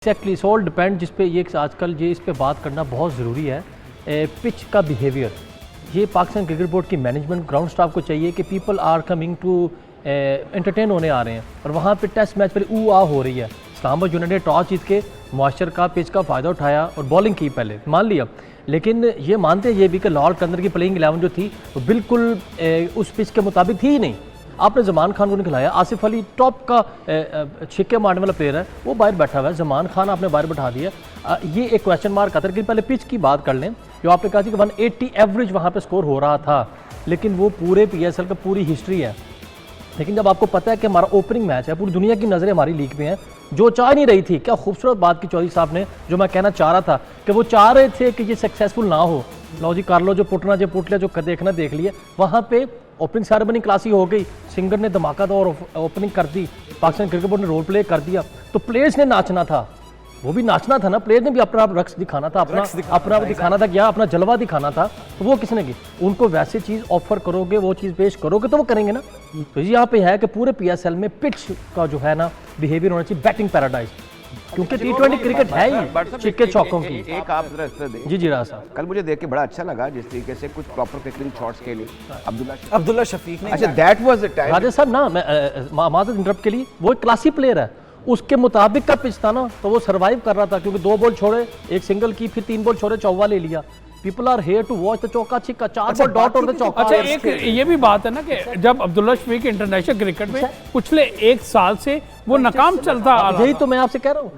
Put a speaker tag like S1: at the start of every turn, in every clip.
S1: Exactly it's all depend जिस पे ये आजकल ये इस पे बात करना बहुत ज़रूरी है। पिच का बिहेवियर, ये पाकिस्तान क्रिकेट बोर्ड की मैनेजमेंट ग्राउंड स्टाफ को चाहिए कि people are coming to entertain होने आ रहे हैं और वहाँ पे टेस्ट मैच पर आ हो रही है। इस्लामाबाद यूनाइटेड ने टॉस जीत के मॉइस्चर का पिच का फ़ायदा उठाया और बॉलिंग की पहले मान लिया, लेकिन ये मानते ये भी कि लाहौर के अंदर की प्लेइंग 11 जो थी वो बिल्कुल उस पिच के मुताबिक थी ही नहीं। आपने जमान खान को नहीं खिलाया, आसिफ अली टॉप का छिक्के मारने वाला प्लेयर है, वो बाहर बैठा हुआ है, जमान खान आपने बाहर बैठा दिया। ये एक क्वेश्चन मार्क आता है कि पहले पिच की बात कर लें। जो आपने कहा थी कि 180 एवरेज वहाँ पे स्कोर हो रहा था, लेकिन वो पूरे PSL का पूरी हिस्ट्री है। लेकिन जब आपको पता है कि हमारा ओपनिंग मैच है, पूरी दुनिया की नज़रें हमारी लीग पे हैं, जो चाह नहीं रही थी, क्या खूबसूरत बात की चौधरी साहब ने, जो मैं कहना चाह रहा था कि वो चाह रहे थे कि ये सक्सेसफुल ना हो। लो जी कर लो, जो पुटना जो पुट लिया, जो देखना देख लिया। वहाँ पे ओपनिंग सेरेमनी क्लासी हो गई, सिंगर ने धमाकेदार ओपनिंग कर दी, पाकिस्तान क्रिकेट बोर्ड ने रोल प्ले कर दिया, तो प्लेयर्स ने नाचना था, वो भी नाचना था ना, प्लेयर ने भी अपना रक्स दिखाना था, अपना दिखाना था, क्या अपना जलवा दिखाना था। तो वो किसने की? उनको वैसे चीज़ ऑफर करोगे, वो चीज़ पेश करोगे तो वो करेंगे ना। तो यहाँ पे है कि पूरे PSL में पिच का जो है ना बिहेवियर होना चाहिए बैटिंग पैराडाइज, क्योंकि T20 क्रिकेट है ही छिक्के चौकों की।
S2: एक आप जरा इस दे।
S1: जी राज साहब,
S2: कल मुझे देख के बड़ा अच्छा लगा जिस तरीके से कुछ प्रॉपर क्रिकेटिंग शॉट्स के लिए
S3: अब्दुल्ला शफीक ने,
S2: अच्छा that was the time.
S1: Rajesh साहब ना, मैं माजरत इंटरप्ट के लिए, वो एक क्लासी प्लेयर है, उसके मुताबिक का पिच था ना, तो वो सर्वाइव कर रहा था, क्योंकि 2 बॉल छोड़े, एक सिंगल की, फिर 3 बॉल छोड़े, चौवा ले लिया। People are here to watch the chauka chhakka, 4 ball dot और द चौका।
S4: अच्छा, एक ये भी बात है ना कि जब अब्दुल्ला शफीक इंटरनेशनल क्रिकेट में पिछले 1 साल से वो नाकाम चलता आ रहा,
S1: यही तो मैं आपसे कह रहा हूँ,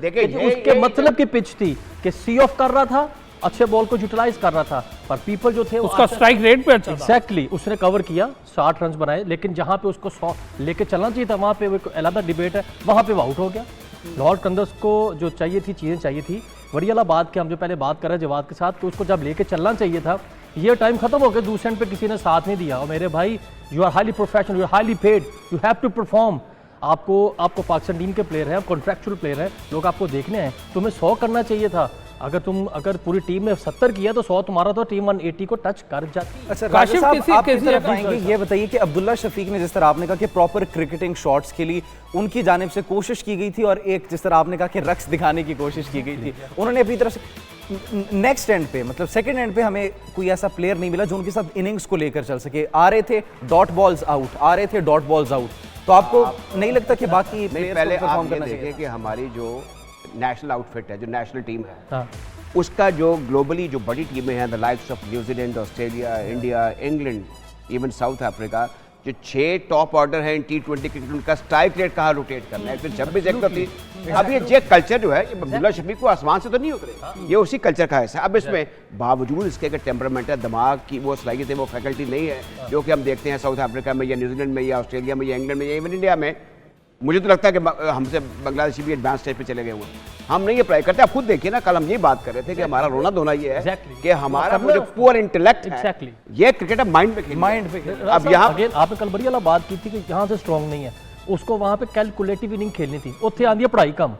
S1: उसके मतलब की पिच थी कि सी ऑफ कर रहा था, अच्छे बॉल को यूटिलाइज कर रहा था, पर पीपल जो थे
S4: उसका स्ट्राइक रेट पे अच्छा था।
S1: एग्जैक्टली उसने कवर किया, 60 रन बनाए, लेकिन जहां पे उसको 100 लेके चलना चाहिए था, वहां पे वो अलग डिबेट है, वहां पे वो आउट हो गया। लाहौर कंदर्स को जो चाहिए थी, चीज़ें चाहिए थी, वही वाला बात कि हम जो पहले बात कर रहे हैं जवाद के साथ, कि उसको जब लेके चलना चाहिए था, ये टाइम खत्म हो गया, दूसरे एंड पे किसी ने साथ नहीं दिया। और मेरे भाई, you are highly professional, you are highly paid, you have to perform. आपको पाकिस्तान टीम के प्लेयर हैं, आप कॉन्ट्रैक्चुअल प्लेयर हैं, लोग आपको देखने हैं, तुम्हें 100 करना चाहिए था। अगर पूरी टीम ने 70 किया तो 100 तुम्हारा, तो टीम 180 को टच कर जाती।
S3: अच्छा काशिफ साहब, आप किस तरफ आएंगे ये बताइए कि अब्दुल्ला शफीक ने, जिस तरह आपने कहा कि प्रॉपर क्रिकेटिंग शॉट्स के लिए उनकी जानिब से कोशिश की गई थी, और एक जिस तरह आपने कहा कि रक्स दिखाने की कोशिश की गई थी, उन्होंने अपनी तरफ से नेक्स्ट एंड पे, मतलब सेकंड एंड पे हमें कोई ऐसा प्लेयर नहीं मिला जो उनके साथ इनिंग्स को लेकर चल सके। आ रहे थे डॉट बॉल्स आउट, आ रहे थे डॉट बॉल्स आउट, तो आपको नहीं लगता कि बाकी
S2: पहले आप ये देखें कि हमारी जो नेशनल आउटफिट है, जो नेशनल टीम है, उसका जो ग्लोबली जो बड़ी टीमें हैं, the likes of New Zealand, Australia, India, England, even south Africa, जो 6 टॉप ऑर्डर हैं इन T20 क्रिकेट, उनका स्ट्राइक रेट कहाँ रोटेट करना है। फिर 26 एक थी। अब ये कल्चर जो है, ये अब्दुल्ला शफीक को आसमान से तो नहीं उतरे, ये उसी कल्चर का हिस्सा है। अब इसमें बावजूद इसके कि टेम्परामेंट है, दिमाग की वो सलाहियत है, वो फैकल्टी नहीं है जो कि हम देखते हैं साउथ अफ्रीका में या न्यूजीलैंड में या ऑस्ट्रेलिया में या इंग्लैंड में या इवन इंडिया में। मुझे तो लगता है कि हमसे बांग्लादेशी भी एडवांस स्टेज पे चले गए हुए, हम नहीं अप्लाई करते। आप खुद देखिए ना, कल हम ये बात कर रहे थे कि हमारा रोना धोना ये है कि हमारा जो पुअर इंटेलेक्ट है, ये क्रिकेट माइंड पे अब यहाँ
S1: आपने कल बड़ी वाला बात की थी कि यहाँ से स्ट्रॉन्ग नहीं है, उसको वहाँ पे कैलकुलेटिव इनिंग खेलनी थी, उत्थे आती है पढ़ाई कम,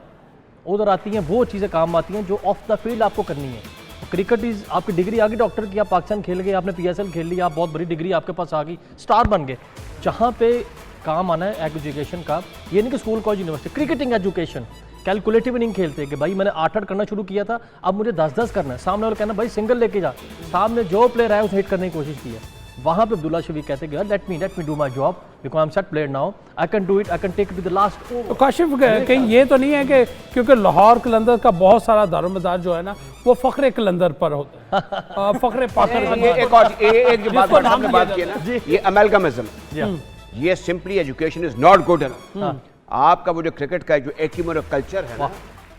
S1: उधर आती हैं वो चीज़ें काम आती हैं जो ऑफ द फील्ड आपको करनी है। क्रिकेट इज, आपकी डिग्री आ गई डॉक्टर की, आप पाकिस्तान खेल गए, आपने PSL खेल लिया, आप बहुत बड़ी डिग्री आपके पास आ गई, स्टार बन गए। जहाँ पे काम आना है एजुकेशन का, ये नहीं कि school college university, cricketing education, calculative नहीं खेलते कि भाई मैंने 8-8 करना शुरू किया था, अब मुझे 10-10 करना है। सामने वाला कहना भाई सिंगल लेके जा, सामने जो प्लेयर है उसे हिट करने की कोशिश की है। वहाँ पे अब्दुल्ला शफीक कहते हैं let me do my job because I am set player now, I can do it, I can take it to the last.
S4: तो काशिफ कहीं ये तो नहीं है कि क्योंकि लाहौर कलंदर का बहुत सारा दारोमदार जो है ना, वो फखरे कलंदर पर होता है, फखरे पाकर।
S2: एक जो बात की ना, ये अमेलगमिज्म, ये simply education is not good enough. आपका वो जो क्रिकेट का जो एक्यूमन ऑफ कल्चर है ना,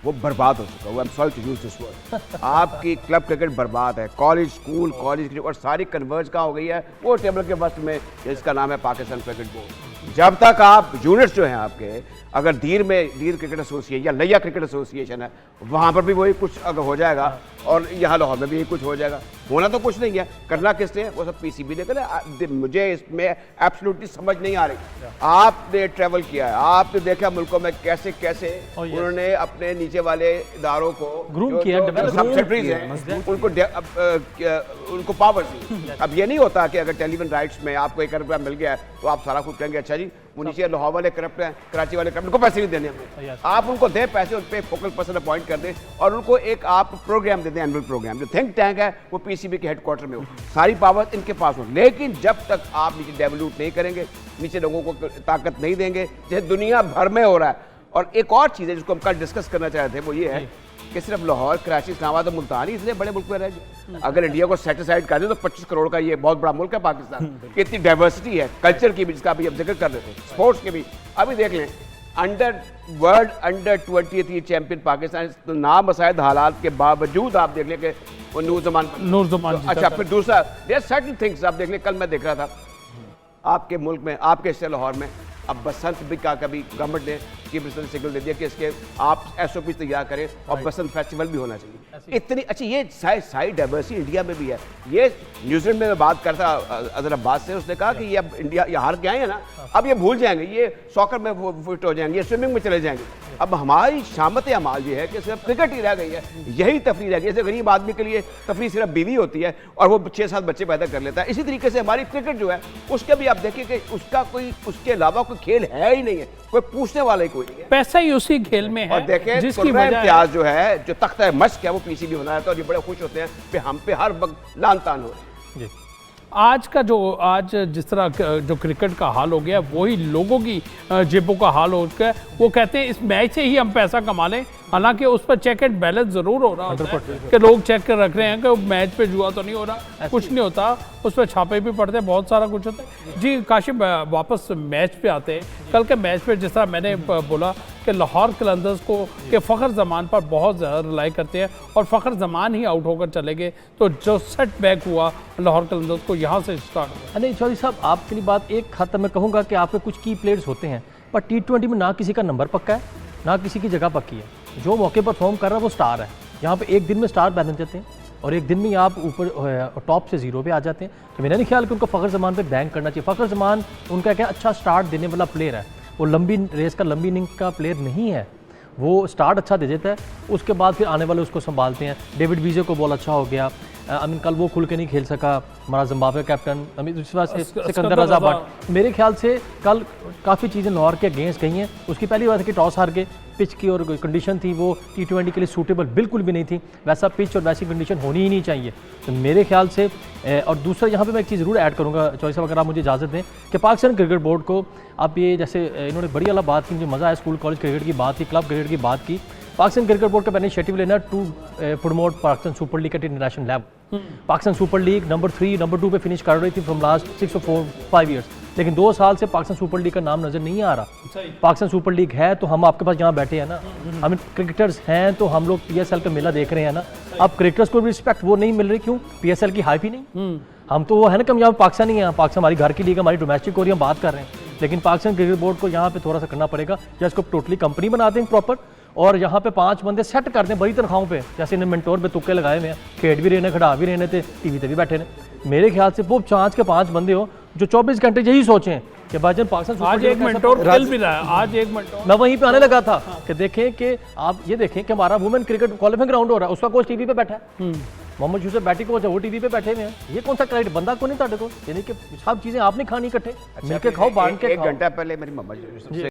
S2: वो बर्बाद हो चुका है। I am sorry to use this word. आपकी क्लब क्रिकेट बर्बाद है, कॉलेज स्कूल कॉलेज क्रिकेट और सारी कन्वर्ज कहाँ हो गई है, वो टेबल के वस्त में, जिसका नाम है पाकिस्तान क्रिकेट बोर्ड। जब तक आप यूनिट्स जो हैं आपके, अगर दीर क्रिकेट एसोसिएशन या लिया क्रिकेट एसोसिएशन है, वहाँ पर भी वही कुछ अगर हो जाएगा, और यहाँ लाहौर में भी यही कुछ हो जाएगा। होना तो कुछ नहीं है, करना किसने है, वो सब PCB ने करें। मुझे इसमें एब्सोल्युटली समझ नहीं आ रही। आपने ट्रैवल किया है, आपने देखा मुल्कों में कैसे कैसे उन्होंने अपने नीचे वाले इदारों को
S1: ग्रूम किया,
S2: सब्सिडीज हैं उनको पावर दी। अब ये नहीं होता कि अगर टेलीविजन राइट्स में आपको 1 रुपया मिल गया तो आप सारा कुछ कहेंगे अच्छा जी जी वो नीचे लाहौर वाले करप्ट हैं, कराची वाले करप्ट, उनको पैसे नहीं देने हमें। आप उनको दें पैसे, उन पर फोकल पर्सन अपॉइंट कर दें और उनको एक आप प्रोग्राम दे दें, एनुअल प्रोग्राम। जो थिंक टैंक है वो पीसीबी के हेडक्वार्टर में हो, सारी पावर इनके पास हो। लेकिन जब तक आप नीचे डेवलूट नहीं करेंगे, नीचे लोगों को ताकत नहीं देंगे, जैसे दुनिया भर में हो रहा है। और एक और चीज़ है जिसको हम कल डिस्कस करना चाह रहे थे, वो ये है कि सिर्फ लाहौर, कराची, इस्लामाबाद और मुल्तान ही इसलिए बड़े मुल्क में रह गए। अगर इंडिया को सेटिसाइड कर दे तो 25 करोड़ का ये बहुत बड़ा मुल्क है पाकिस्तान। इतनी डाइवर्सिटी है कल्चर की भी, जिसका अभी हम जिक्र कर रहे थे, स्पोर्ट्स के भी। अभी देख लें वर्ल्ड अंडर 20 चैंपियन पाकिस्तान, तो नामसाइद हालात के बावजूद आप देख लें कि वो नूर जमान। अच्छा, फिर दूसरा देयर सर्टेन थिंग्स आप देख लें, कल मैं देख रहा था आपके मुल्क में, आपके हिस्से लाहौर में अब बसंत भी का कभी गवर्नमेंट ने चीफ मिनिस्टर ने सिग्नल दे दिया कि इसके आप SOP तैयार करें और बसंत फेस्टिवल भी होना चाहिए। इतनी अच्छी ये सारी डाइवर्सिटी इंडिया में भी है। ये न्यूजीलैंड में मैं बात करता अजहर अब्बास से, उसने कहा कि ये अब इंडिया ये हार के आए हैं ना, अब ये भूल जाएंगे, ये सॉकर में फिट हो जाएंगे, ये स्विमिंग में चले जाएंगे। अब हमारी शामत अमाल ये है कि सिर्फ क्रिकेट ही रह गई है, यही तफरीह रह गई है। जैसे गरीब आदमी के लिए तफरीह सिर्फ बीवी होती है और वो 6-7 बच्चे पैदा कर लेता है, इसी तरीके से हमारी क्रिकेट जो है उसके भी आप देखिए कि उसका कोई उसके अलावा कोई खेल है ही नहीं है, कोई पूछने वाला ही कोई नहीं है।
S4: पैसा ही उसी खेल में है।
S2: और देखें जिसकी इम्तियाज जो है, जो तख्ता मश्क है, वो पीसीबी बना है, तो ये बड़े खुश होते हैं कि हम पे हर वक्त लान तान हो रहे हैं।
S4: आज जिस तरह जो क्रिकेट का हाल हो गया, वही लोगों की जेबों का हाल हो गया। वो कहते हैं इस मैच से ही हम पैसा कमा लें, हालांकि उस पर चेक एंड बैलेंस जरूर हो रहा होता है कि लोग चेक कर रख रहे हैं कि मैच पे जुआ तो नहीं हो रहा, कुछ नहीं होता, उस पर छापे भी पड़ते हैं, बहुत सारा कुछ होता है। जी काशिफ, वापस मैच पे आते हैं। कल के मैच पे जिस तरह मैंने बोला कि लाहौर कलंदर्स को के फ़खर जमान पर बहुत ज़्यादा रिलाई करते हैं और फ़खर जमान ही आउट होकर चले गए, तो जो सेट बैक हुआ लाहौर कलंदर्स को यहाँ से स्टार्ट हुआ।
S1: नहीं चौधरी साहब, आपके लिए बात एक हद तक मैं कहूँगा कि आपके कुछ की प्लेयर्स होते हैं, पर T20 में ना किसी का नंबर पक्का है, ना किसी की जगह पक्की है। जो मौके पर परफॉर्म कर रहा है वो स्टार है। यहाँ पे एक दिन में स्टार बन जाते हैं और एक दिन में आप ऊपर टॉप से 0 पे आ जाते हैं। तो मेरा नहीं ख्याल कि उनको फ़खर जमान पे बैंक करना चाहिए। फ़खर जमान उनका क्या अच्छा स्टार्ट देने वाला प्लेयर है, वो लंबी रेस का लंबी इनिंग का प्लेयर नहीं है। वो स्टार्ट अच्छा दे देता है, उसके बाद फिर आने वाले उसको संभालते हैं। डेविड वीजे को बॉल अच्छा हो गया, कल वो खुल के नहीं खेल सका हमारा जिम्बाब्वे कैप्टन, सिकंदर रजा भट्ट। मेरे ख्याल से कल काफ़ी चीज़ें लाहौर के अगेंस्ट गई हैं। उसकी पहली बात है कि टॉस हार के, पिच की और कंडीशन थी वो T20 के लिए सूटेबल बिल्कुल भी नहीं थी। वैसा पिच और वैसी कंडीशन होनी ही नहीं चाहिए। तो मेरे ख्याल से और दूसरा यहाँ पे मैं एक चीज़ ज़रूर ऐड करूँगा चौधरी साहब, अगर आप मुझे इजाज़त दें, कि पाकिस्तान क्रिकेट बोर्ड को आप ये जैसे इन्होंने बड़ी वाला बात की, मुझे मज़ा आया, स्कूल कॉलेज क्रिकेट की बात की, क्लब क्रिकेट की बात की। पाकिस्तान क्रिकेट बोर्ड का मैंने इनिशिएटिव लेना to promote Pakistan Super League at international level. Pakistan Super League number 3 number 2 पे फिनिश कर रही थी फ्रॉम लास्ट 6 or 5 ईयर्स, लेकिन 2 साल से पाकिस्तान सुपर लीग का नाम नजर नहीं आ रहा। पाकिस्तान सुपर लीग है तो हम आपके पास यहाँ बैठे हैं ना, हम क्रिकेटर्स हैं तो हम लोग PSL का मेला देख रहे हैं ना। अब क्रिकेटर्स को भी रिस्पेक्ट वो नहीं मिल रही, क्यों? PSL की हाइप ही नहीं। हम तो वो है ना कि हम यहाँ पाकिस्तान ही है, पाकिस्तान हमारी घर की लीग, हमारी डोमेस्टिक हो रही है, हम बात कर रहे हैं। लेकिन पाकिस्तान क्रिकेट बोर्ड को यहाँ पे थोड़ा सा करना पड़ेगा, या इसको टोटली कंपनी बना दें प्रॉपर, और यहाँ पे 5 बंदे सेट कर दें बड़ी तनख्वाहों पे, जैसे इन्हें मेंटोर पे तुक्के लगाए हुए हैं, खेड भी रहने, खड़ा भी रहने थे, टीवी पे भी बैठे ने। मेरे ख्याल से वो 5 के 5 बंदे हो जो 24 घंटे यही सोचें कि भाईजान पाकिस्तान
S4: आज एक मेंटोर खेल भी रहा है, आज एक मेंटोर।
S1: मैं वहीं पे आने लगा था कि देखें कि आप ये देखें कि हमारा वुमेन क्रिकेट क्वालिफाइंग ग्राउंड हो रहा है, उसका कोच टीवी पे बैठा है, मोहम्मद यूसुफ बैटी कोच है, वो टीवी पे बैठे हुए हैं। ये कौन सा क्रेडिट बंदा को नहीं ताड़े को, यानी कि सब चीजें आपने खानी इकट्ठे मिलके खाओ, बांट के।
S2: 1 घंटा पहले मेरी मम्मा